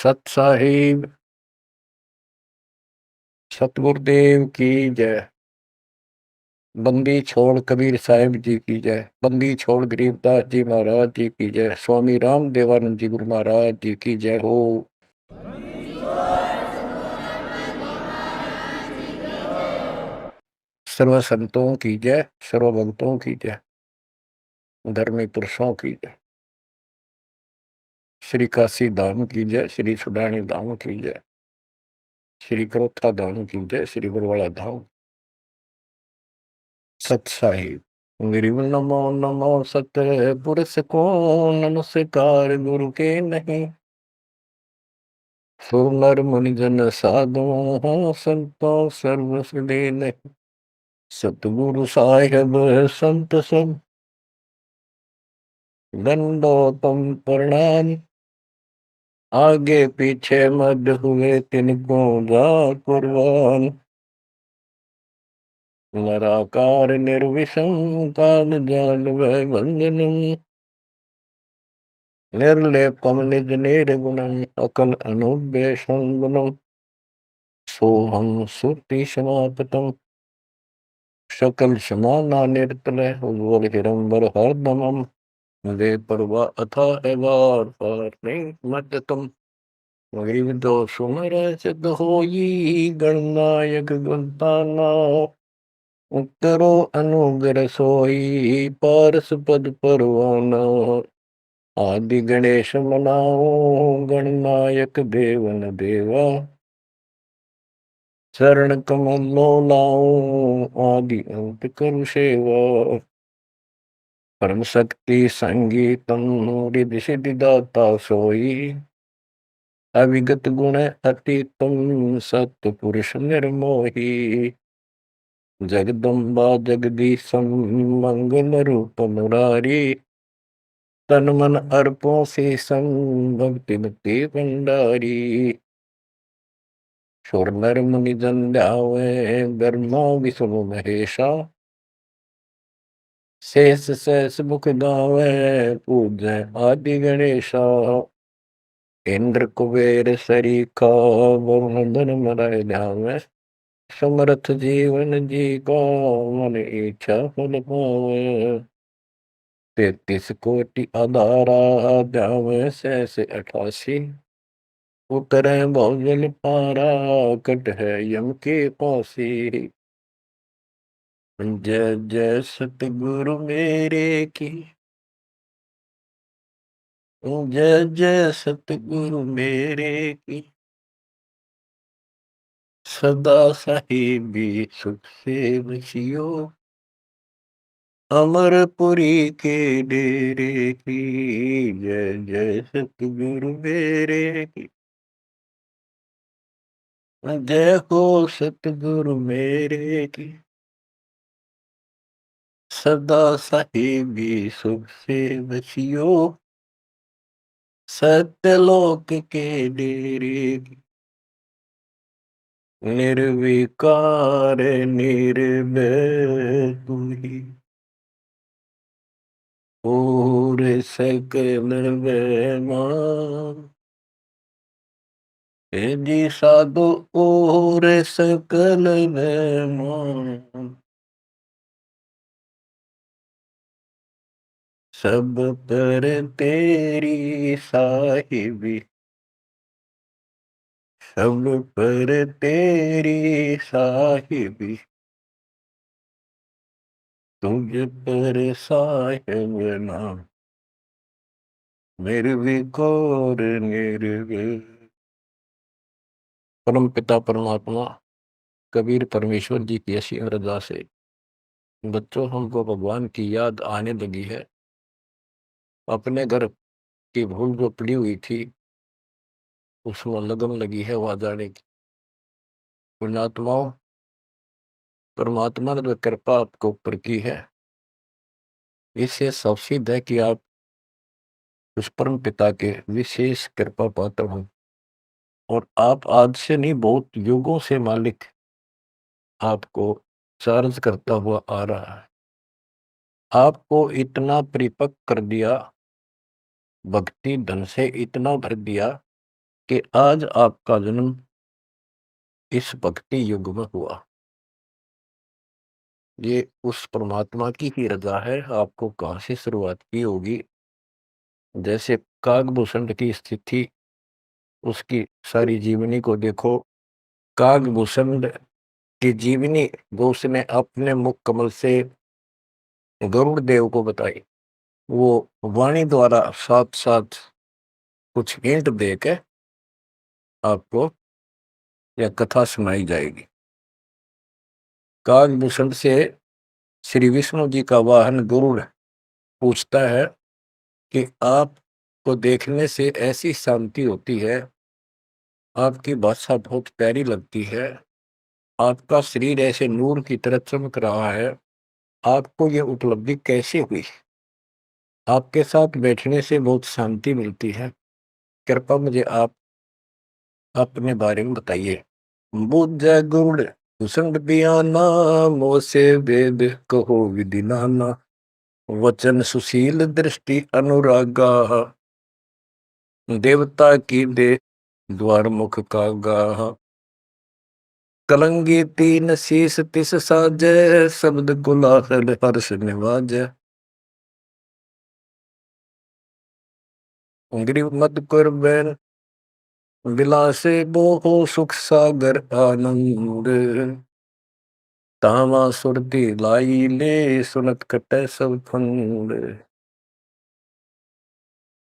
सत साहिब सतगुरुदेव की जय। बंदी छोड़ कबीर साहिब जी की जय। बंदी छोड़ गरीबदास जी महाराज जी की जय। स्वामी राम देवानंद जी गुरु महाराज जी की जय हो। सर्व संतों की जय, सर्व भक्तों की जय, धर्मी पुरुषों की जय। श्री काशी धाम की जय, श्री सुडानी धाम की जय, श्री करोथा धाम की जय, श्री बरवाला धाम। सत साहिब गिरिव नमो नमो सत पुरुष को नमस्कार गुरु के नहीं। सो नर मुनि जन साधु संतो सर्व दे नहीं। सतगुरु साहिब संत सब दंडोतम प्रणाम। आगे पीछे मद हुए तिनको जा कुर्बान। नराकार निर्विषम काल जाल वै बंधनम। निर्लेपम निज निर्गुणम अकल अनुवेशम गुणम। सोहम सुरति समापतम सकल समाना निर्तल उज्ज्वल हिरंबर हरदमम। वे परवा अथा एवार पार नहीं मत तुम। गरीब दो सुमर सिद्ध होई गणनायक गुणताना। करो अनुग्रह सोई पारस पद परवाना। आदि गणेश मनाओ गणनायक देवन देवा। शरण कमलो लाओ आदि अंत करु सेवा। परम शक्ति संगीतम रिद्धि सिद्धि दाता सोई। अविगत गुण अतीतम सत्य पुरुष निर्मोही। जगदम्बा जगदीशम मंगल रूप मुरारी। तन मन अर्पों से संग भक्ति मुक्ति भंडारी। सुर नर मुनि जन ध्यावे ब्रह्मा विष्णु महेशा। शेष शेष मुख गावे पूजै आदि गणेशा। इंद्र कुबेर सरीखा वरुण धन मरय ध्यावे। समर्थ जीवन जी का मन इच्छा फल पावे। 33 कोटि आधारा ध्यावे शेष 88। उतरे बहुजन पारा कट है यम के पासी। जय जय सतगुरु मेरे की। जय जय सतगुरु मेरे की। सदा साहिबी सुख से बसियो। अमरपुरी के डेरे की। जय जय सतगुरु मेरे की। जय हो सतगुरु मेरे की। सदा साहिबी सुख से बसियो। सत्यलोक के डेरे की। निर्विकार निर्भय तू ही। और सकल बेमान। हे जी साधु और सकल बेमान। सब पर तेरी साहिबी। सब पर तेरी साहिबी। तुझ पर साहिब नाम। निर्विकार निर्भय। परम पिता परमात्मा कबीर परमेश्वर जी की ऐसी अरदास है। बच्चों हमको भगवान की याद आने लगी है। अपने घर की भूल जो पड़ी हुई थी उसमें लगन लगी है वहां जाने की। पुण्यात्माओं, परमात्मा ने जो कृपा आपके ऊपर की है इससे सफसिद्ध है कि आप उस परम पिता के विशेष कृपा पात्र हो। और आप आज से नहीं बहुत युगों से मालिक आपको चार्ज करता हुआ आ रहा है। आपको इतना परिपक्व कर दिया, भक्ति धन से इतना भर दिया कि आज आपका जन्म इस भक्ति युग में हुआ। ये उस परमात्मा की ही रज़ा है, आपको कहाँ से शुरुआत की होगी। जैसे कागभूषण की स्थिति, उसकी सारी जीवनी को देखो। कागभूषण की जीवनी जो उसने अपने मुख कमल से गरुड़ देव को बताई, वो वाणी द्वारा साथ साथ कुछ हिंट देके आपको यह कथा सुनाई जाएगी। कागभूषण से श्री विष्णु जी का वाहन गरुड़ पूछता है कि आपको देखने से ऐसी शांति होती है, आपकी भाषा बहुत प्यारी लगती है, आपका शरीर ऐसे नूर की तरह चमक रहा है, आपको ये उपलब्धि कैसे हुई। आपके साथ बैठने से बहुत शांति मिलती है, कृपया मुझे आप अपने बारे में बताइए। बुझ गुड़ भूषण बियाना, मोसे वेद कहो विधि नाना, वचन सुशील दृष्टि अनुरागा, देवता की दे द्वार मुख कागा, कलंगी तीन शीस तिस साजे, शब्द गुलाल हर्ष निवाजे, गिरि मद कर बैन विलासे बोहो सुख सागर आनंद, तावा सुरती लाई ले सुनत कटे सब फंद।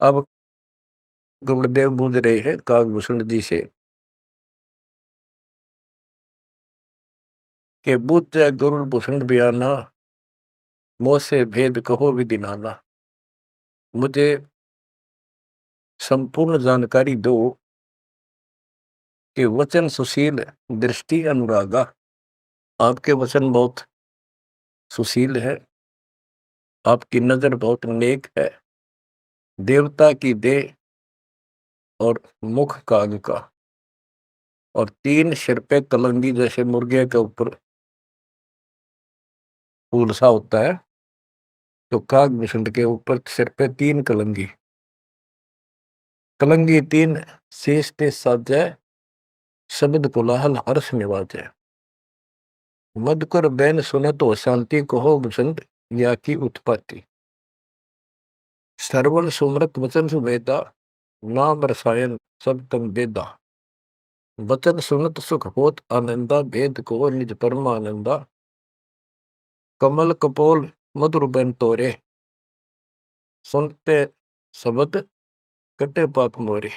अब गुरुदेव बूझ रहे हैं कागभूषण जी से कि बुझ गुरु भूषण बयाना, मोह से भेद कहो विधि नाना। मुझे संपूर्ण जानकारी दो कि वचन सुशील दृष्टि अनुरागा, आपके वचन बहुत सुशील है, आपकी नजर बहुत नेक है, देवता की देह और मुख काग का, और तीन सिर पे कलंगी जैसे मुर्गे के ऊपर फूल सा होता है, तो कागभूषण के ऊपर सिर पे तीन कलंगी, कलंगी तीन शेष ते साजे, शब्द कोलाहल हर्ष निवाजे, मधुकर बैन सुनत हो शांति कहो बसंत, या की उत्पत्ति, श्रवण सुमरत वचन सुवेदा, नाम रसायन सब तम वेदा, वचन सुनत सुख होत आनंदा, भेद को निज परमानंदा, कमल कपोल मधुर बैन तोरे, सुनते शब्द कटे पाप मोरे।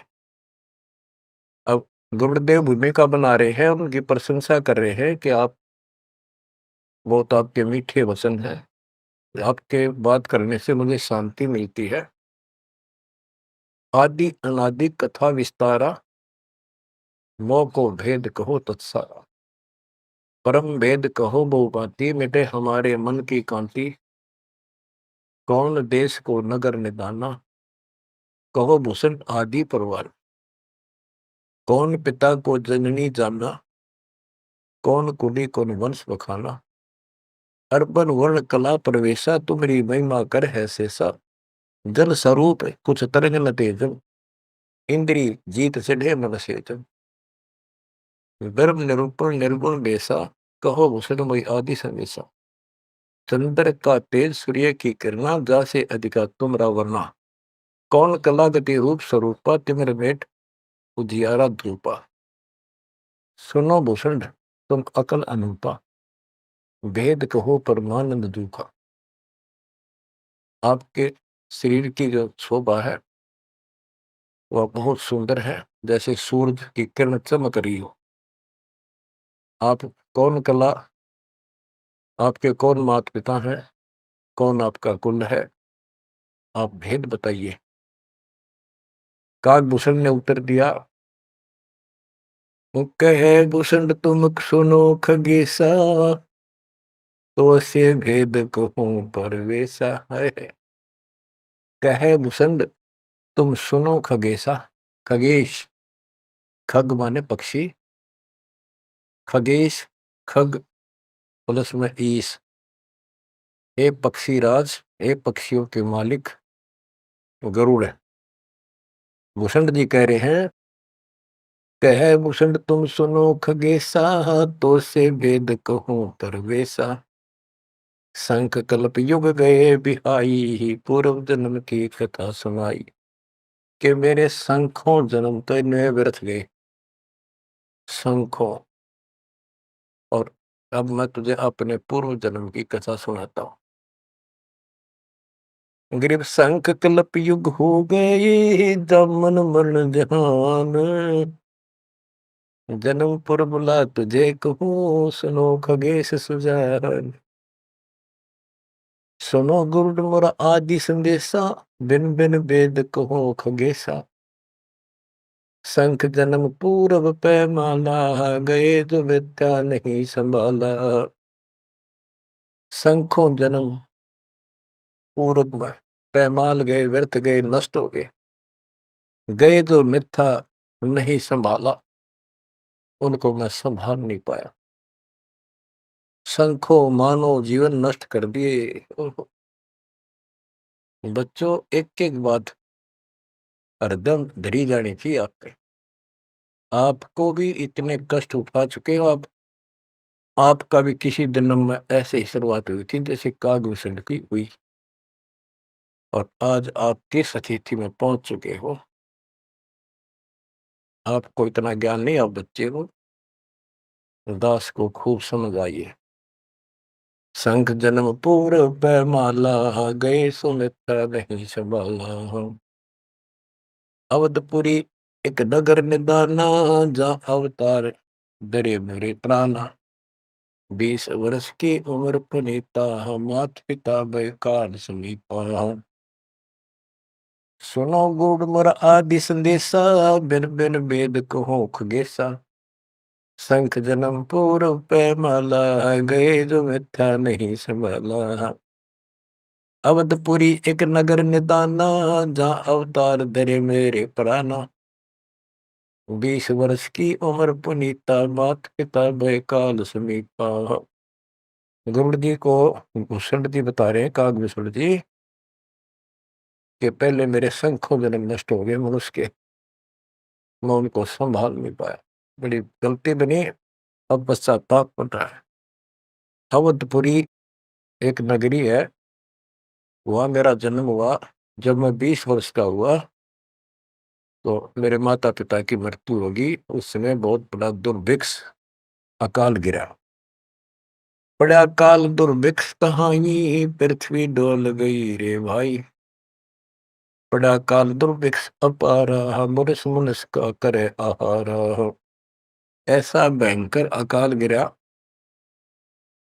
अब गुरुदेव भूमिका बना रहे हैं, उनकी प्रशंसा कर रहे हैं कि आप बहुत आपके मीठे वचन हैं, आपके बात करने से मुझे शांति मिलती है। आदि अनादि कथा विस्तारा, मोह को भेद कहो तत्सारा, परम भेद कहो बहु भांति, मिटे हमारे मन की कांति, कौन देश को नगर निदाना, कहो भूषण आदि परवार, कौन पिता को जननी जाना, कौन कुली कौन वंश बखाना, अर्पण वर्ण कला प्रवेशा, तुम्हारी महिमा कर है शेषा, जल स्वरूप कुछ तरंग न तेजम, इंद्री जीत चढ़े मन सेजम, गर्भ निरूपण निर्गुण बेसा, कहो भूषण मई आदि समेसा, चंद्र का तेज सूर्य की किरणा, जासे अधिका तुमरा वर्णा, कौन कला गति रूप स्वरूपा, तिमिर भेंट उजियारा धूपा, सुनो भूषण तुम अकल अनूपा, भेद कहो परमानंद दुखा। आपके शरीर की जो शोभा है वह बहुत सुंदर है, जैसे सूरज की किरण चमक रही हो। आप कौन कला, आपके कौन माता पिता हैं, कौन आपका कुल है, आप भेद बताइए। कागभूषण ने उत्तर दिया, कहे भूषण तुम सुनो खगेसा, तो से भेद कहूं परवेसा है। कहे भूषण तुम सुनो खगेसा, खगेश, खग माने पक्षी, खगेश खग प्लस में ईश, हे पक्षी राज, हे पक्षियों के मालिक गरुड़ है। भूषण जी कह रहे हैं कह भूषण तुम सुनो खगेसा, तो से वेद कहूं तरवेसा। संख कल्प युग गए बिहाई, पूर्व जन्म की कथा सुनाई। कि मेरे संखों जन्म तो इनमें व्यर्थ गए, संखों। और अब मैं तुझे अपने पूर्व जन्म की कथा सुनाता हूं। ग्रीब संख कल्प युग हो गए, जमन मरण जहान। जन्म पर बुला तुझे कहूँ, सुनो खगेश सुजान। सुनो गुरुड मोरा आदि संदेशा, बिन बिन वेद कहो खगेसा। संख जन्म पूर्व पैमाला, गए जो विद्या नहीं संभाला। संखों जन्म पूर्व में पैमाल गए, व्यर्थ गए, नष्ट हो गए। गए जो मिथ्या नहीं संभाला, उनको मैं संभाल नहीं पाया। संखों मानो जीवन नष्ट कर दिए। बच्चों, एक एक बात हरदम धरी जानी चाहिए आपके। आपको भी इतने कष्ट उठा चुके हो आप। आपका भी किसी जन्म में ऐसे ही शुरुआत हुई थी जैसे कागभूषण की हुई, और आज आप किस स्थिति में पहुंच चुके हो। आपको इतना ज्ञान नहीं, आप बच्चे हो। दास को खूब समझ आइए। संख जन्म पूर्व पैमाला, गए सुमित्रा नहीं संभाला। अवधपुरी एक नगर निदाना, जा अवतार दरे मेरे प्राणा। 20 वर्ष की उम्र पुनीता, मात पिता बेकार समीपा। सुनो गुड़ मोर आदि संदेशा, बिन बिन वेद कहो खगेसा। संख जन्म पूर्व पैमाला, गए जो मिथ्या नहीं संभाला। अवधपुरी एक नगर निदाना, जहाँ अवतार धरे मेरे प्राणा। 20 वर्ष की उम्र पुनीता, मात पिता बेकाल समीपा। गरुड़ जी को भूषण जी बता रहे हैं, कागभूषण जी, कि पहले मेरे शंखों जन्म नष्ट हो गए मनुष्य के, मैं उनको संभाल नहीं पाया। बड़ी गलती बनी, अब पश्चाताप बन रहा है। अवधपुरी एक नगरी है, वहां मेरा जन्म हुआ। जब मैं 20 वर्ष का हुआ तो मेरे माता पिता की मृत्यु होगी। उस समय बहुत बड़ा दुर्भिक्ष अकाल गिरा। बड़ा अकाल दुर्भिक्ष कहानी, पृथ्वी डोल गई रे भाई। बड़ा काल दुर्भिक्ष अपारा, मुरस मुनस का करे आहारा। ऐसा भयंकर अकाल गिरा,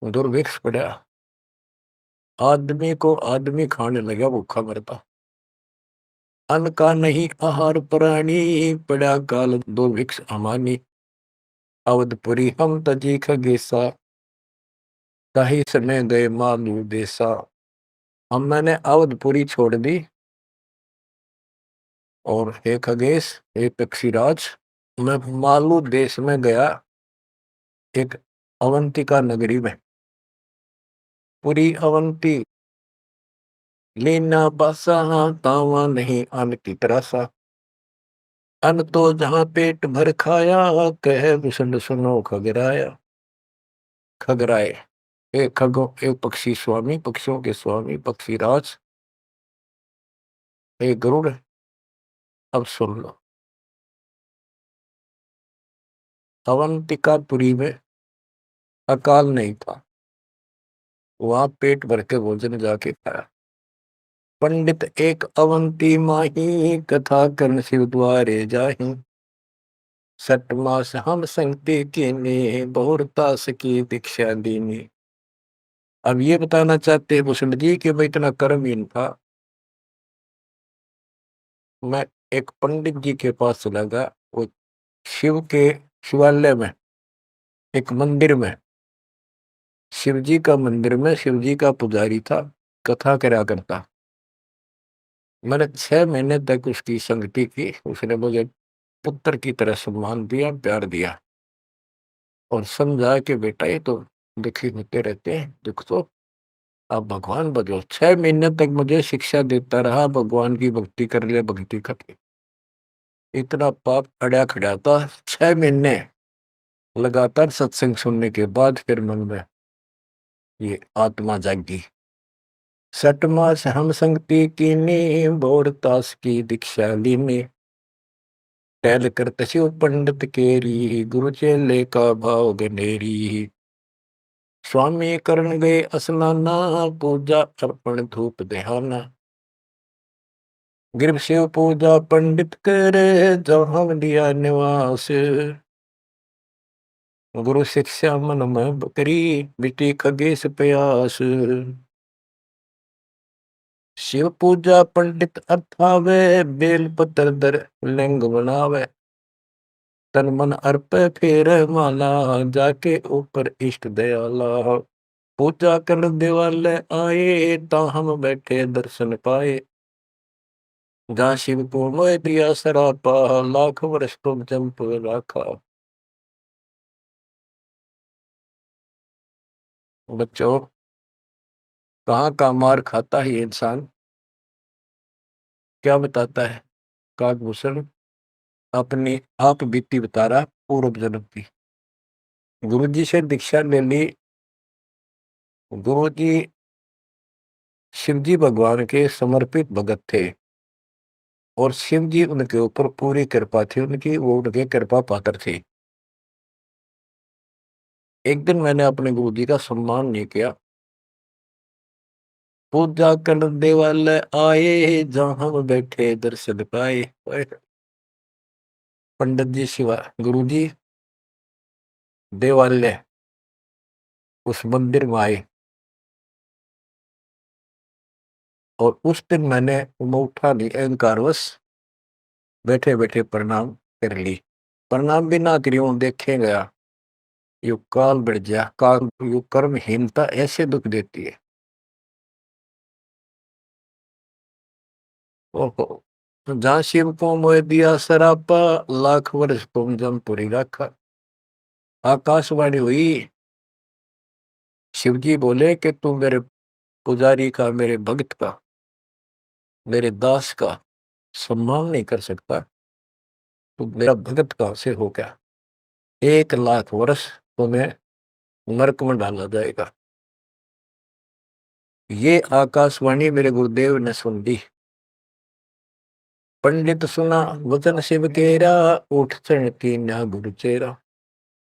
दुर्भिक्ष पड़ा। आदमी को आदमी खाने लगा, भूखा मरता। अन्न का नहीं आहार प्राणी, पड़ा काल दुर्भिक्ष अमानी। अवधपुरी हम तजी खगेसा, ताही समय गए मालू देसा। अब मैंने अवधपुरी छोड़ दी, और हे खगेश, हे पक्षीराज, मैं मालू देश में गया, एक अवंतिका नगरी में। पूरी अवंती लीना बसा, तावा नहीं अन्न की तरह सा। अन्न तो जहां पेट भर खाया, कह भूषण सुनो खगराया। खगराए, एक खगो, एक पक्षी स्वामी, पक्षियों के स्वामी पक्षीराज, एक गरुड़, अब सुन लो। अवंतिकापुरी में अकाल नहीं था, वहां पेट भर के भोजन जाके खाया। पंडित एक अवंती माही, कथा कर्ण शिव द्वारे जाही। 6 मास हम संगति कीनी, बहुरता की दीक्षा दीनी। अब ये बताना चाहते हैं भूषण जी कि मैं इतना कर्महीन था। मैं एक पंडित जी के पास चला गया, वो शिव के शिवालय में, एक मंदिर में, शिव जी का मंदिर में शिव जी का पुजारी था, कथा करा करता। मैंने 6 महीने तक उसकी संगति की। उसने मुझे पुत्र की तरह सम्मान दिया, प्यार दिया, और समझा कि बेटा ये तो दुखी होते रहते हैं, दुख तो आप भगवान बनो। 6 महीने तक मुझे शिक्षा देता रहा, भगवान की भक्ति कर ले, भक्ति कर ले। इतना पाप अड़ा खड़ा था। 6 महीने लगातार सत्संग सुनने के बाद फिर मन में ये आत्मा जागी। सठ मास हम संगति कीनी, बोर तास की दीक्षा लीनी। टहल कर तस्यु पंडित केरी, गुरु चेले का भाव गनेरी। स्वामी करण गए स्नाना, पूजा अर्पण धूप देहाना। गिरव शिव पूजा पंडित करे, जहाँ लिया निवास। गुरु शिक्षा मन में करी, मिटी खगेश प्यास। शिव पूजा पंडित अथावे, बेल पत्र दर लिंग बनावे। तन मन अर्प फेर माला, जाके ऊपर इष्ट दयाला। पूजा कर दिवाले आए, ता हम बैठे दर्शन पाए। जहाँ शिव को मोह दिया सरापा, लाख वर्ष तुम जंप राखा। बच्चों, कहाँ का मार खाता है इंसान, क्या बताता है काकभूषण? अपनी आप बीती बता रहा पूर्व जन्म की। गुरु जी से दीक्षा ले ली। गुरु जी शिव जी भगवान के समर्पित भगत थे और शिव जी उनके ऊपर पूरी कृपा थी उनकी, वो उनके कृपा पात्र थे। एक दिन मैंने अपने गुरु जी का सम्मान नहीं किया। पूजा कर देवालय आए, जहां हम बैठे दर्शन पाए। पंडित जी शिवा गुरु जी देवालय उस मंदिर में आए और उस दिन मैंने उठा नहीं, अहंकारवश बैठे बैठे प्रणाम कर ली। प्रणाम भी ना करी हूं, देखे गया यु काल बढ़ जा, काल यु कर्महीनता ऐसे दुख देती है। ओहो, जहाँ शिव को मोह दिया सरापा, लाख वर्ष तुम जमपुरी रखा। आकाशवाणी हुई, शिव जी बोले कि तू मेरे पुजारी का, मेरे भक्त का, मेरे दास का सम्मान नहीं कर सकता, तू मेरा भगत कहां से हो गया? 1 लाख वर्ष तुम्हें नरक में डाला जाएगा। ये आकाशवाणी मेरे गुरुदेव ने सुन ली। पंडित सुना वचन शिव केरा, उठ चढ़ की न्या गुरु चेरा।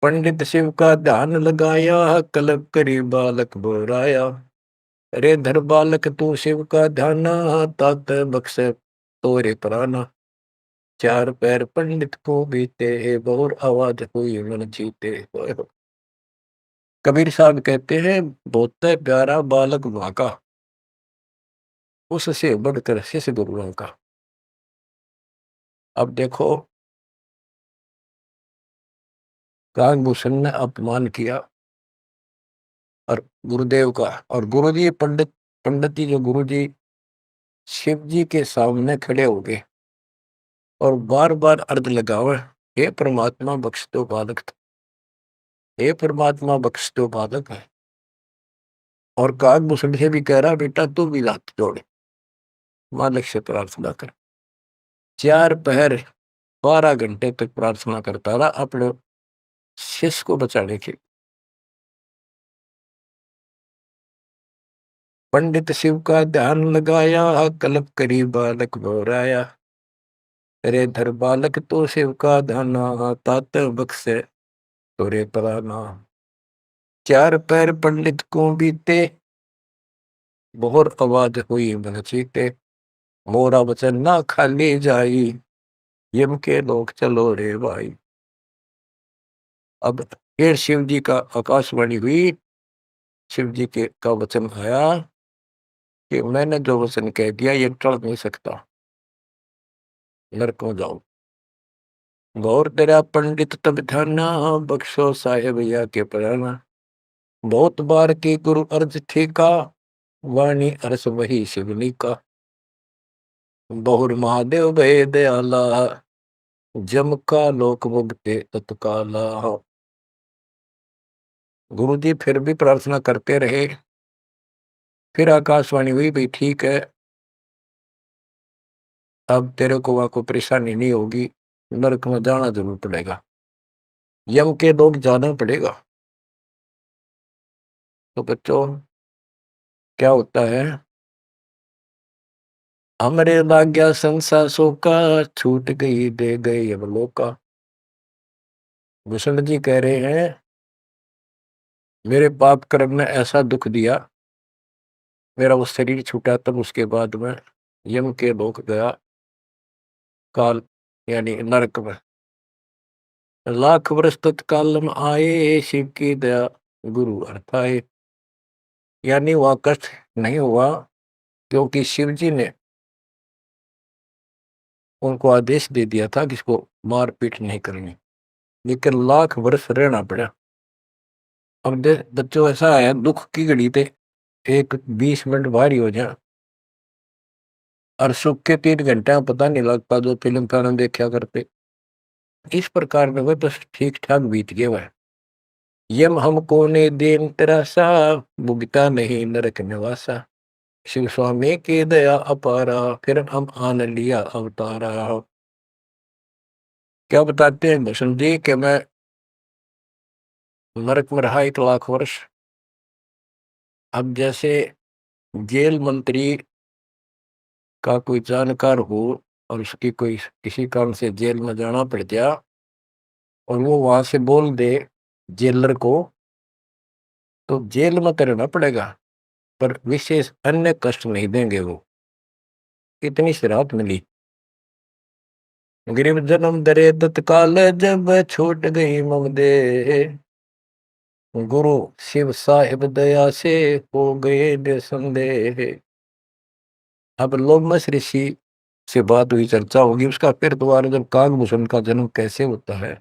पंडित शिव का ध्यान लगाया, कलब करी बालक बोराया। रे धर बालक तू शिव का ध्याना, तात बख्शे तोरे प्राणा। 4 पैर पंडित को बीते, बहुत आवाज हुई मन जीते। कबीर साहब कहते हैं, बहुत प्यारा बालक वहां का, उससे बढ़कर शिष्य गुरुओं का। अब देखो, काकभूषण ने अपमान किया और गुरुदेव का, और गुरुजी पंडित जी जो गुरुजी शिव जी के सामने खड़े हो गए और बार बार अर्ज लगावे, हे परमात्मा बख्श दो बालक, हे परमात्मा बख्श दो बालक है। और काकभूषण से भी कह रहा, बेटा तू भी हाथ जोड़े, मालिक से प्रार्थना कर। 4 पहर 12 घंटे तक प्रार्थना करता रहा अपने शिष्य को बचाने के। पंडित शिव का ध्यान लगाया, कल्प करी बालक बोराया। रे धर बालक तो शिव का ध्याना, तात बख्शे तोरे प्राणा। 4 पैर पंडित को बीते, बहुत आवाज हुई मन चीते। मोरा वचन ना खाली जाई, यम के लोग चलो रे भाई। अब फिर शिव जी का आकाशवाणी हुई, शिव जी के का वचन आया कि मैंने जो वचन कह दिया ये टल नहीं सकता, नरक में जाओ। गौर तेरा पंडित तब ध्याना, बख्शो साहेब या के प्राणा। बहुत बार की गुरु अर्ज ठीका, वाणी अरस वही शिवनी का। बहुर महादेव भय दयाला, जम का लोक मुक्ते तत्काला। गुरु जी फिर भी प्रार्थना करते रहे। फिर आकाशवाणी हुई, भाई ठीक है, अब तेरे को वहां को परेशानी नहीं होगी, नरक में जाना जरूर पड़ेगा, यम के लोग जाना पड़ेगा। तो बच्चों क्या होता है, हमरे लाग्या संसासों का, छूट गई दे गई अब लोका। भूषण जी कह रहे हैं मेरे पाप कर्म ने ऐसा दुख दिया, मेरा वो शरीर छूटा, तब उसके बाद में यम के लोक गया, काल यानी नरक में। लाख वर्ष तत्काल में आए, शिव की दया गुरु अर्थाए। यानी वह कष्ट नहीं हुआ, क्योंकि शिव जी ने उनको आदेश दे दिया था कि इसको मारपीट नहीं करनी, लेकिन लाख वर्ष रहना पड़ा। अब बच्चों ऐसा है, दुख की घड़ी थे एक 20 मिनट भारी हो जाए, और सुख के 3 घंटे में पता नहीं लगता, जो फिल्म फिल्म देखा करते। इस प्रकार में वह बस ठीक ठाक बीत गया वह। यम हमको ने देन तरासा, भुगता नहीं नरक निवासा। शिव स्वामी की दया अपारा, फिर हम आन लिया अवतारा। क्या बताते हैं भूषण जी कि मैं नरक में रहा 1 लाख वर्ष। अब जैसे जेल मंत्री का कोई जानकार हो और उसकी कोई किसी काम से जेल में जाना पड़ गया, और वो वहां से बोल दे जेलर को, तो जेल में तो रहना पड़ेगा, पर विशेष अन्य कष्ट नहीं देंगे वो। इतनी सी राहत मिली। गरीब जन्म दरे तत्काल, जब छूट गई मम दे। गुरु शिव साहिब दया से हो गए निसंदेह। अब लोमस ऋषि से बात हुई, चर्चा होगी उसका फिर दोबारा, जब कागभूषण का जन्म कैसे होता है।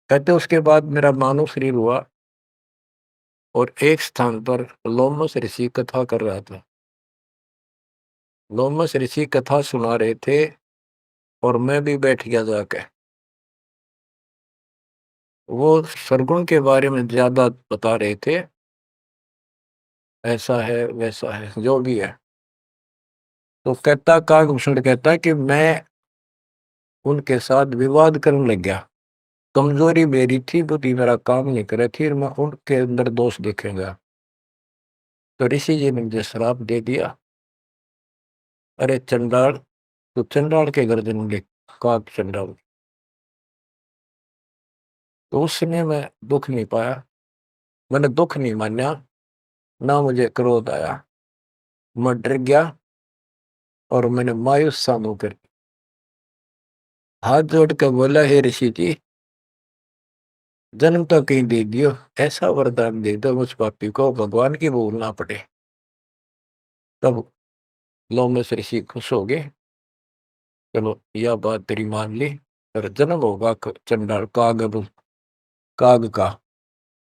कहते उसके बाद मेरा मानव शरीर हुआ, और एक स्थान पर लोमस ऋषि कथा कर रहा था। लोमस ऋषि कथा सुना रहे थे, और मैं भी बैठ गया जाके। वो सरगुण के बारे में ज्यादा बता रहे थे, ऐसा है वैसा है जो भी है। तो कहता कागभूषण कहता कि मैं उनके साथ विवाद करने लग गया। कमजोरी मेरी थी, बुद्धि मेरा काम नहीं करे थी, और मैं उनके अंदर दोष देखेगा। तो ऋषि जी ने मुझे श्राप दे दिया, अरे चंडाल, तो चंडाल के गर्दन ले, काग चंडाल। तो उस समय मैं दुख नहीं पाया, मैंने दुख नहीं माना, ना मुझे क्रोध आया। मैं डर गया, और मैंने मायूस सा होकर हाथ जोड़ कर बोला, हे ऋषि जी, जन्म तो कहीं दे दियो, ऐसा वरदान दे दो मुझ पापी को भगवान की भूल ना पड़े। तब लोमस ऋषि खुश हो गए, चलो यह बात तेरी मान ली, और जन्म होगा चंडाल काग का,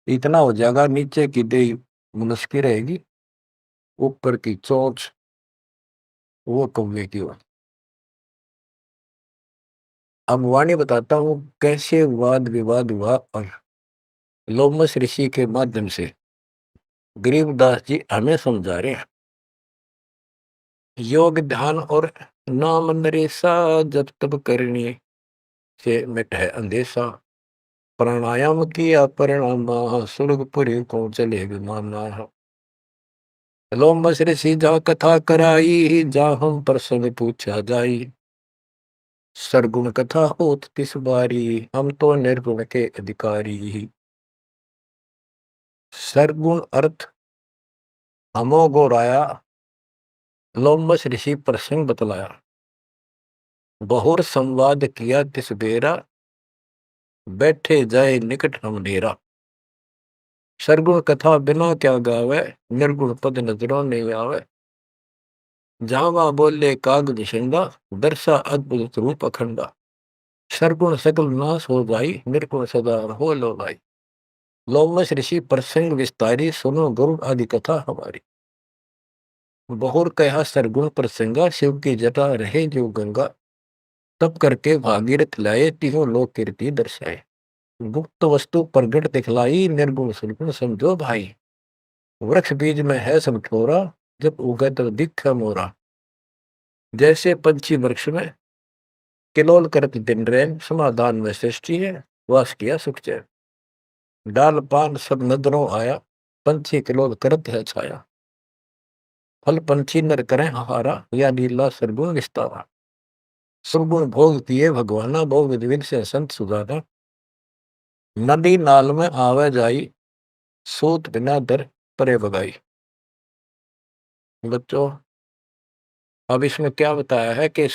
इतना हो जाएगा, नीचे की देह मनुष्य की रहेगी, ऊपर की चोंच वो कौवे की हो। अब वाणी बताता हूँ कैसे वाद विवाद हुआ, और लोमस ऋषि के माध्यम से गरीबदास जी हमें समझा रहे हैं। योग ध्यान और नाम नरेसा, जब तब करने से मिट है अंदेशा। प्राणायाम किया परिणाम, स्वर्गपुरी को चले विमाना। लोमस ऋषि जा कथा कराई, जा हम प्रसंग पूछा जाई। सरगुण कथा होत तिस बारी, हम तो निर्गुण के अधिकारी। सरगुण अर्थ हमो गोराया, लोमस ऋषि प्रसंग बतलाया। बहुर संवाद किया तिस बेरा, बैठे जाए निकट हम डेरा। सरगुण कथा बिना क्या गावे, निर्गुण पद नजरों नहीं आवे। जावा बोले काग निशंगा, दर्शा अद्भुत रूप अखंडा। सरगुण सकल नाश हो जाई, निर्गुण सदा हो लो भाई। लोमस ऋषि प्रसंग विस्तारी, सुनो गुरु आदि कथा हमारी। बहुर कहा सरगुण प्रसंगा, शिव की जटा रहे जो गंगा। तब करके भागीरथ लाए, तीनों लोक कीर्ति दर्शाए। गुप्त वस्तु प्रगट दिखलाई, निर्गुण सरगुण समझो भाई। वृक्ष बीज में है सब ठोरा, जब उगे तो दिख मोरा। जैसे पंछी वृक्ष में किलोल करत दिन रैन, समाधान में सृष्टि है, वास किया सुख चैन। डाल पान सब नजरों आया, पंछी किलोल करत है छाया। फल पंछी नर करें आहारा, या लीला सरगुण विस्तारा। सुरगुण भोग पिए भगवाना, बहु विधि विधि से संत सुजाना। नदी नाल में आवे जाई, सूत बिना दर परे बगाई। बच्चों, अब इसमें क्या बताया है कि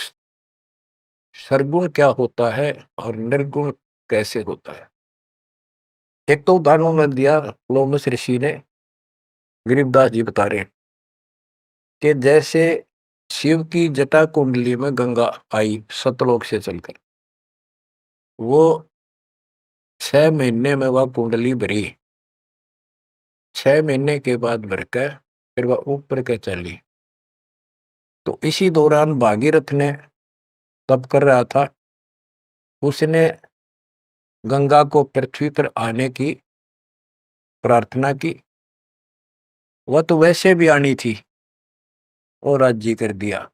सरगुण क्या होता है और निर्गुण कैसे होता है। एक तो उदाहरण में दिया लोमस ऋषि ने, गरीबदास जी बता रहे हैं कि जैसे शिव की जटा कुंडली में गंगा आई सतलोक से चलकर, वो 6 महीने में वह कुंडली भरी, 6 महीने के बाद भरकर फिर वह ऊपर के चली। तो इसी दौरान भागीरथ ने तप कर रहा था, उसने गंगा को पृथ्वी पर आने की प्रार्थना की। वह तो वैसे भी आनी थी और राज्य कर दिया।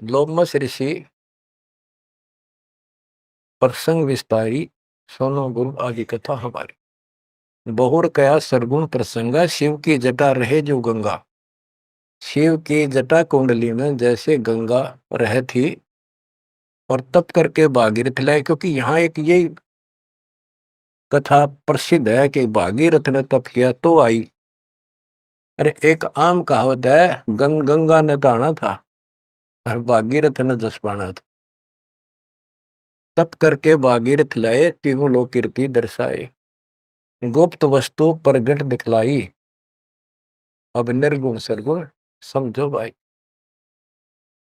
लोमस ऋषि प्रसंग विस्तारी, सोनो गुरु आदि कथा हमारी। बहुर कया सरगुण प्रसंगा, शिव की जटा रहे जो गंगा। शिव की जटा कुंडली में जैसे गंगा रह थी और तप करके भागीरथ लाए, क्योंकि यहाँ एक ये कथा प्रसिद्ध है कि भागीरथ ने तप किया तो आई। अरे एक आम कहावत है, गंगा ने नहाना था और भागीरथ ने जस पाना था। तप करके भागीरथ लाए, तीनों लोक कीर्ति दर्शाए। गुप्त वस्तु प्रगट दिखलाई, अब निर्गुण सरगुण समझो भाई।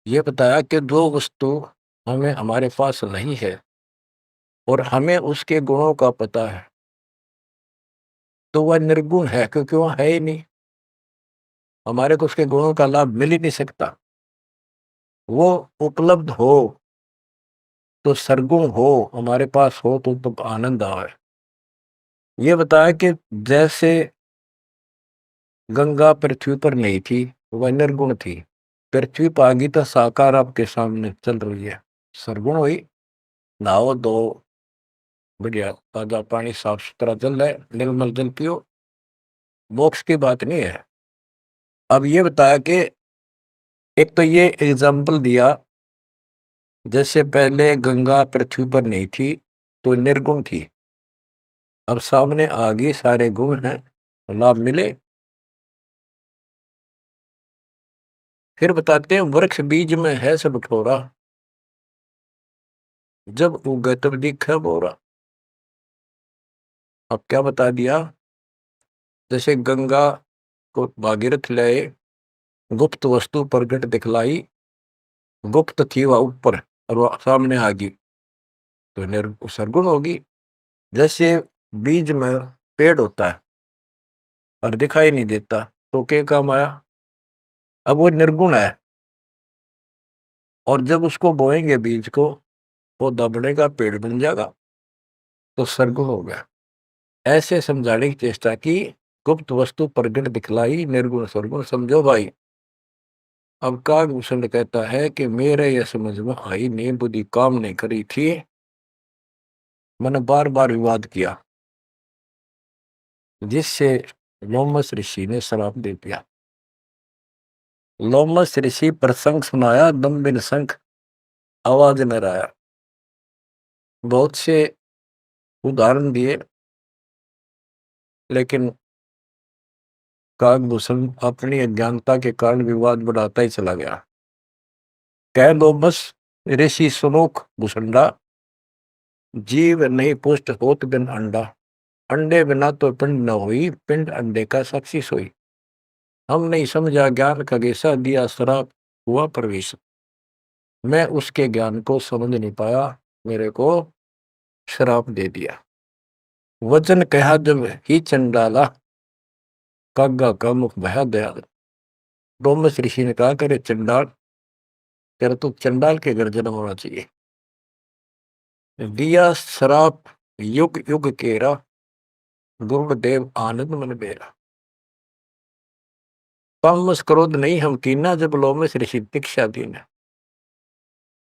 ये बताया कि जो वस्तु हमें हमारे पास नहीं है और हमें उसके गुणों का पता है, तो वह निर्गुण है, क्योंकि वह है ही नहीं, हमारे को उसके गुणों का लाभ मिल ही नहीं सकता। वो उपलब्ध हो तो सरगुण हो, हमारे पास हो तो आनंद आए। ये बताया कि जैसे गंगा पृथ्वी पर नहीं थी, वह निर्गुण थी। पृथ्वी पर आ गई तो साकार आपके सामने चल रही है, सरगुण हुई। नहाओ दो, बढ़िया ताजा पानी, साफ सुथरा जल है, निर्मल जल पियो, मोक्ष की बात नहीं है। अब ये बताया कि एक तो ये एग्जाम्पल दिया, जैसे पहले गंगा पृथ्वी पर नहीं थी तो निर्गुण थी, अब सामने आ गई, सारे गुण हैं, लाभ मिले। फिर बताते हैं वृक्ष बीज में है सब ठोरा, जब उगे तब दिखे बोरा। अब क्या बता दिया, जैसे गंगा को भागीरथ लाए, गुप्त वस्तु प्रगट दिखलाई, गुप्त थी वह ऊपर और वह सामने आ गई तो सरगुण होगी। जैसे बीज में पेड़ होता है और दिखाई नहीं देता तो क्या काम आया, अब वो निर्गुण है, और जब उसको बोएंगे बीज को, पौधा बढ़ेगा, पेड़ बन जाएगा, तो सरगुण हो गया। ऐसे समझाने की चेष्टा की, गुप्त वस्तु प्रगट दिखलाई, निर्गुण सरगुण समझो भाई। अब कागभूषण कहता है कि मेरे यह समझ में आई नहीं, बुद्धि काम नहीं करी थी, मैंने बार बार विवाद किया, जिससे लोमस ऋषि ने श्राप दे दिया। लोमस ऋषि प्रसंग सुनाया, दम बिन शंख आवाज न आया। बहुत से उदाहरण दिए, लेकिन कागभूषण अपनी अज्ञानता के कारण विवाद बढ़ाता ही चला गया। कह दो बस ऋषि सुनोख भूषंडा, जीव नहीं पुष्ट होत बिन अंडा। अंडे बिना तो पिंड न हुई, पिंड अंडे का साक्षी सोई। हम नहीं समझा ज्ञान का गेसा, दिया श्राप हुआ प्रवेश। मैं उसके ज्ञान को समझ नहीं पाया, मेरे को श्राप दे दिया। वचन कहा जब ही चंडाला, कागा का मुख भया दयाल। डोमस ऋषि ने कहा, करे चंडाल, तेरा तो चंडाल के घर जन्म होना चाहिए। दिया श्राप युग युग केरा, गुरुदेव आनंद मन बेरा। पामस क्रोध नहीं हम कीना, जब लोमस ऋषि दीक्षा दीना।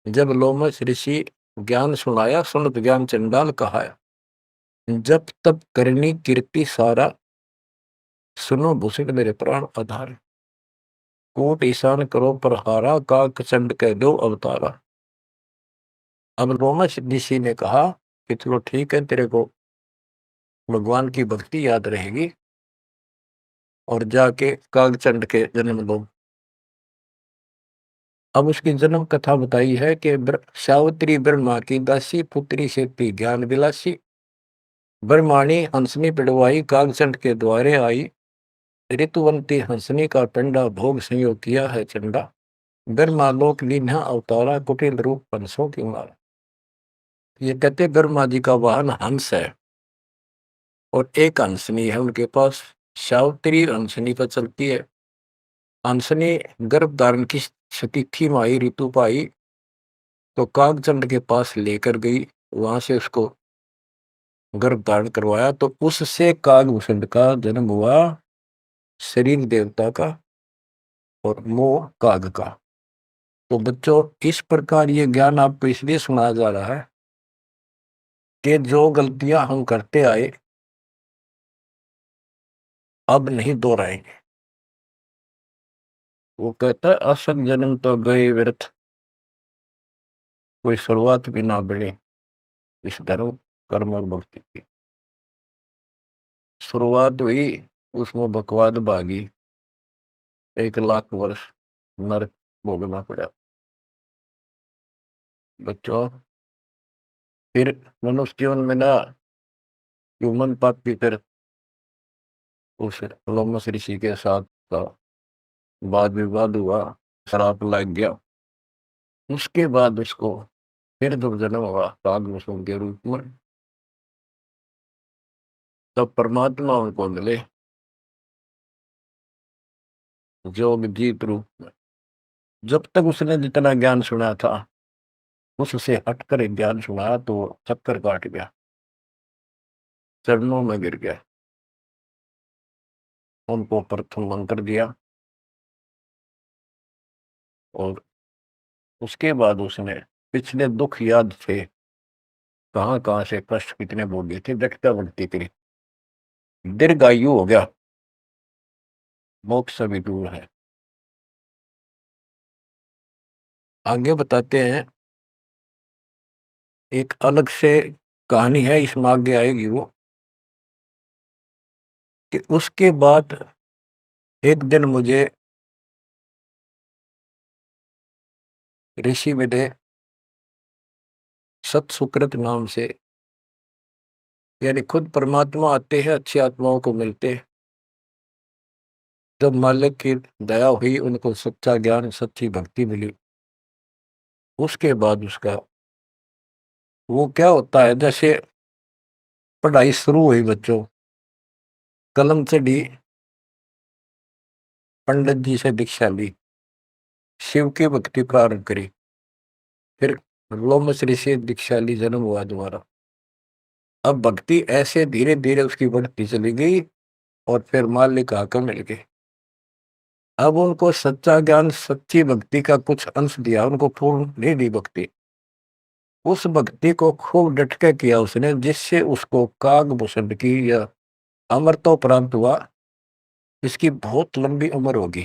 जब लोमश ऋषि ज्ञान सुनाया, सुनत ज्ञान चंडाल कहाया। जब तब करनी कीर्ति सारा, सुनो भूषण मेरे प्राण आधार। कोट ईशान करो पर हारा, काक चंड कह दो अवतारा। अब लोमश ऋषि ने कहा कि चलो ठीक है, तेरे को भगवान की भक्ति याद रहेगी और जाके कागचंड के जन्म लो। अब उसकी जन्म कथा बताई है कि सावित्री ब्रह्मा की दासी, पुत्री से थी ज्ञान विलासी। ब्रह्माणी हंसनी पिड़वाई, कागचंड के द्वारे आई। ऋतुवंती हंसनी का पिंडा, भोग संयोग किया है चंडा। ब्रह्मालोक लीन्हा अवतारा, कुटिल रूप पंसों की मारा। ये कहते ब्रह्मा जी का वाहन हंस है और एक हंसनी है उनके पास। सावित्री हंसनी पर चलती है। हंसनी गर्भ धारण की स्थिति में आई, ऋतु पाई तो कागचंद के पास लेकर गई। वहां से उसको गर्भ धारण करवाया तो उससे कागभूषण का जन्म हुआ, शरीर देवता का और मोह काग का। तो बच्चों, इस प्रकार ये ज्ञान आपको इसलिए सुनाया जा रहा है कि जो गलतियां हम करते आए अब नहीं दोहराएंगे। वो कहता है असल जन्म तो गए व्यर्थ, कोई शुरुआत भी ना बढ़े इस धर्म कर्म और भक्ति की। शुरुआत हुई, उसमें बकवाद भागी, 1 लाख वर्ष नरक भोगना पड़ा। बच्चों, फिर मनुष्य जीवन में ना ह्यूमन पापी फिर उस लोमस ऋषि के साथ का वाद विवाद हुआ, शराब लग गया। उसके बाद उसको फिर जब जन्म हुआ कागभूषण के रूप में, तब परमात्मा उनको मिले जोग जीत रूप में। जब तक उसने जितना ज्ञान सुना था उससे हटकर एक ज्ञान सुना तो चक्कर काट गया, चरणों में गिर गया। उनको प्रथम मंत्र दिया और उसके बाद उसने पिछले दुख याद थे, कहाँ कहाँ से कष्ट कितने भोगे थे, दक्षता भक्ति करी, दीर्घायु हो गया, मोक्ष भी दूर है। आगे बताते हैं, एक अलग से कहानी है, इसमें आगे आएगी वो, कि उसके बाद एक दिन मुझे ऋषि मिले सत सुकृत नाम से, यानी खुद परमात्मा आते हैं, अच्छी आत्माओं को मिलते। जब मालिक की दया हुई, उनको सच्चा ज्ञान सच्ची भक्ति मिली, उसके बाद उसका वो क्या होता है, जैसे पढ़ाई शुरू हुई बच्चों, कलम चढ़ी, पंडित जी से दीक्षा ली, शिव की भक्ति प्रारंभ करी, फिर लोमस ऋषि दीक्षा ली, जन्म हुआ दोबारा। अब भक्ति ऐसे धीरे धीरे उसकी बढ़ती चली गई और फिर मालिक आकर मिल गए। अब उनको सच्चा ज्ञान सच्ची भक्ति का कुछ अंश दिया, उनको पूर्ण नहीं दी भक्ति। उस भक्ति को खूब डट के किया उसने, जिससे उसको कागभूषण की या अमरता प्राप्त हुआ। इसकी बहुत लंबी उम्र होगी।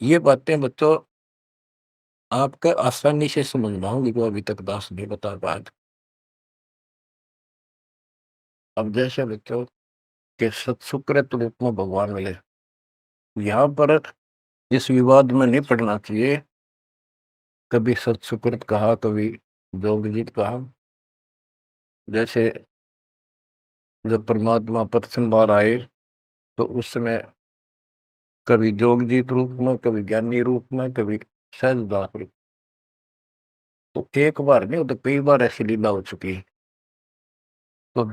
ये बातें बच्चों आपका आसानी से समझ में आऊंगी, वो अभी तक दास नहीं बता पाया। अब जैसे बच्चों के सत्सुकृत रूप में भगवान मिले, यहाँ पर इस विवाद में नहीं पड़ना चाहिए, कभी सत्सुकृत कहा, कभी जोगजीत कहा। जैसे जब परमात्मा प्रथम बार आए तो उस समय कभी जोगजीत रूप में, कभी ज्ञानी रूप में, कभी सहजदास रूप। तो एक बार नहीं, वो तो कई बार ऐसी लीला हो चुकी है। तो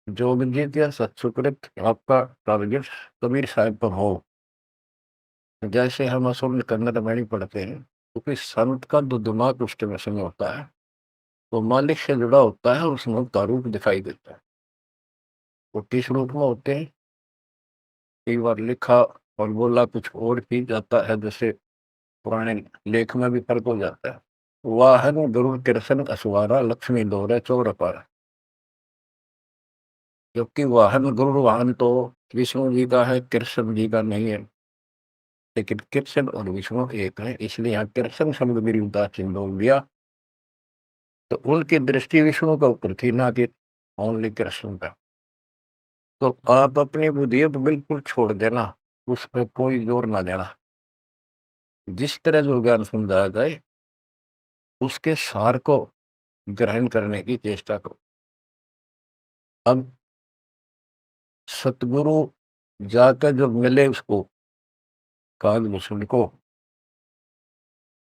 जोगजीत या सत्सुकृत आपका टारगेट कबीर साहब पर हो, जैसे हम असल में कन्नड़ में नहीं पढ़ते हैं, क्योंकि संत का जो दिमाग उस समय होता है वो मालिक से जुड़ा होता है, उसमें उसका रूप दिखाई देता है। वो किस रूप में होते हैं, कई बार लिखा और बोला कुछ और ही जाता है, जैसे पुराने लेख में भी फर्क हो जाता है। वाहन गरुड़ कृष्ण असवारा लक्ष्मी दौरे चौर पर। जबकि वाहन गरुड़ वाहन तो विष्णु जी का है, कृष्ण जी का नहीं है। लेकिन कृष्ण और विष्णु एक है, इसलिए यहाँ कृष्ण शब्द मेरी उदासीन बोल दिया। तो उनकी दृष्टि विष्णु के ऊपर थी, ना कि ओनली कृष्ण का। तो आप अपनी बुद्धि पर बिल्कुल छोड़ देना, उस पर कोई जोर ना देना। जिस तरह जो ज्ञान समझाया जाए उसके सार को ग्रहण करने की चेष्टा करो। अब सतगुरु जाकर जो मिले उसको, कालभूषण को,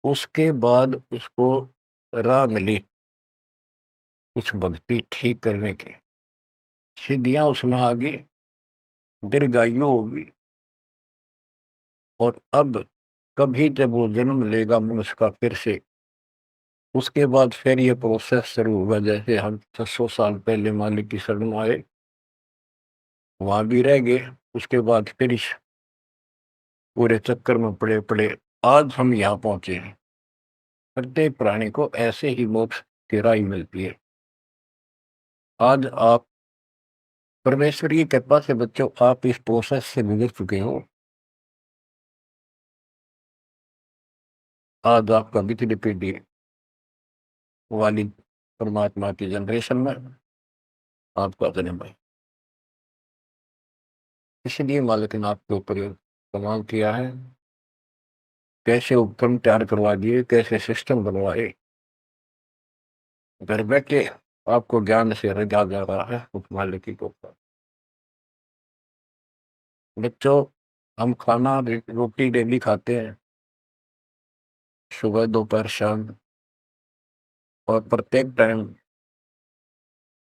उसके बाद उसको राह मिली कुछ भक्ति ठीक करने की, सिद्धियां उसमें आ गई, दीर्घायु होगी। और अब कभी जब वो जन्म लेगा मनुष्य का फिर से, उसके बाद फिर ये प्रोसेस शुरू होगा। जैसे हम 600 साल पहले मालिक की शरण में आए, वहां भी रह गए, उसके बाद फिर इस पूरे चक्कर में पड़े पड़े आज हम यहाँ पहुंचे हैं। प्रत्येक प्राणी को ऐसे ही मोक्ष की राह मिलती है। आज आप परमेश्वर की कृपा से बच्चों आप इस प्रोसेस से गुजर चुके हो। आज आपका पिछली पीढ़ी वाली परमात्मा की जनरेशन में आपका जन्म है। इसलिए मालिक ने आपके ऊपर कमाल किया है, कैसे उपक्रम तैयार करवा दिए, कैसे सिस्टम बनवाए। घर बैठे आपको ज्ञान से रजा जा रहा है उस मालिक के ऊपर। बच्चों हम खाना रोटी डेली खाते हैं, सुबह दोपहर शाम, और प्रत्येक टाइम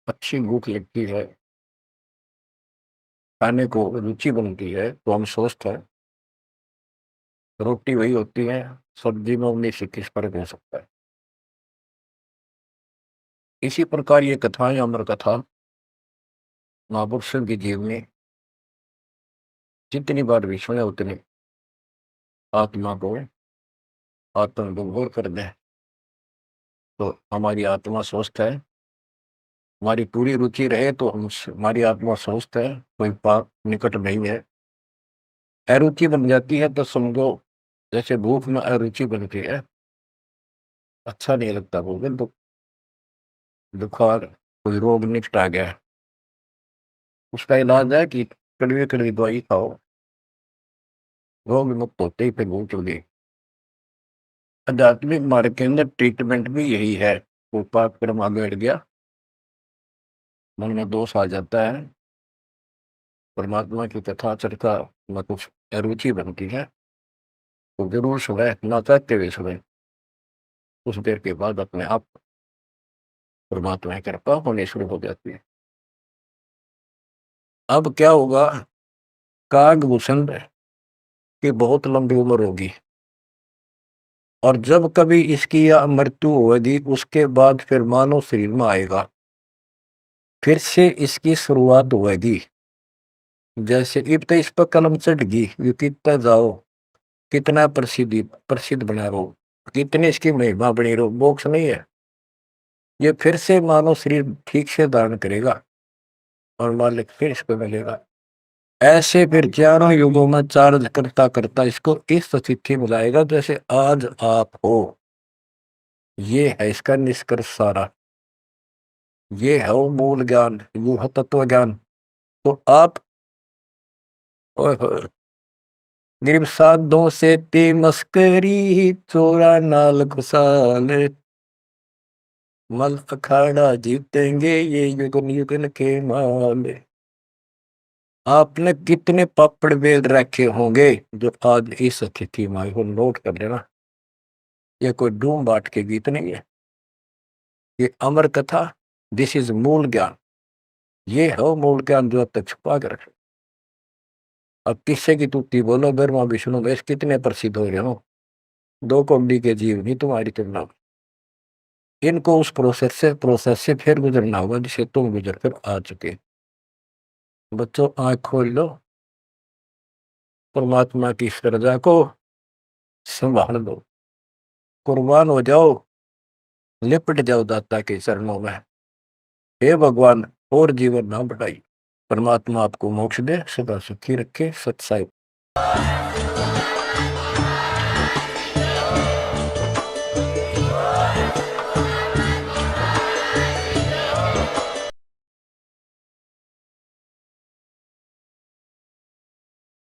अच्छी भूख लगती है, खाने को रुचि बनती है, तो हम स्वस्थ है। रोटी वही होती है, सब्जी में 19-21 फर्क हो सकता है। इसी प्रकार ये कथाएं, अमर कथा महापुरुषों की जीवनी जितनी बार भी सुने उतनी आत्मा को आत्मविभोर कर दें, तो हमारी आत्मा स्वस्थ है। हमारी पूरी रुचि रहे तो हमारी आत्मा स्वस्थ है, कोई पाप निकट नहीं है। अरुचि बन जाती है तो समझो जैसे भूख में अरुचि बनती है, अच्छा नहीं लगता, भोजन तो बुखार कोई रोग निकट आ गया है, उसका इलाज है कि कड़वी कड़वी दवाई खाओ, रोग मुक्त होते ही फिर भूख लगी। आध्यात्मिक मार्ग के अंदर ट्रीटमेंट भी यही है। वो पाप कर्म आगे बढ़ गया, मन में दोष आ जाता है, परमात्मा की कथा चर्चा में कुछ अरुचि बनती है, तो जरूर सुबह ना चाहते हुए सुबह, कुछ देर के बाद अपने आप परमात्मा की कृपा होनी शुरू हो जाती है। अब क्या होगा, कागभूषण की बहुत लंबी उम्र होगी, और जब कभी इसकी या मृत्यु होगी उसके बाद फिर मानव शरीर में आएगा, फिर से इसकी शुरुआत होगी। जैसे इब तो इस पर कलम चढ़ गई, ये कितना जाओ, कितना प्रसिद्धि प्रसिद्ध बना रहो, कितनी इसकी महिमा बनी रहो, मोक्ष नहीं है। ये फिर से मानव शरीर ठीक से धारण करेगा और मालिक फिर इसको मिलेगा। ऐसे फिर चारों युगों में चार्ज करता करता इसको इस स्थिति में लाएगा जैसे आज आप हो। ये है इसका निष्कर्ष सारा, ये है वो मूल ज्ञान, वो है तत्व ज्ञान। तो आप ओए होए, निर्वसादों से ते मस्करी, चोरा नाल खुशाल, मल अखाड़ा जीतेंगे ये युगन युगन के माल। आपने कितने पापड़ बेल रखे होंगे जो आज इस स्थिति में आए हो, नोट कर लेना। ये कोई डूम बाट के गीत नहीं है, ये अमर कथा, दिस इज मूल ज्ञान। ये है वो मूल ज्ञान जो अब तक छुपा कर रखे। अब किससे की तुक्ति बोलो, ब्रह्मा विष्णु महेश कितने प्रसिद्ध हो रहे हो, दो कौड़ी के जीव नहीं तुम्हारी तुलना में। इनको उस प्रोसेस से फिर गुजरना होगा जिसे तुम गुजर कर आ चुके। बच्चों आंख खोल लो, परमात्मा की श्रद्धा को संभाल लो, कुर्बान हो जाओ, लिपट जाओ दाता के चरणों में। हे भगवान और जीवन ना बढ़ाई। परमात्मा आपको मोक्ष दे, सदा सुखी रखे। सत्साई।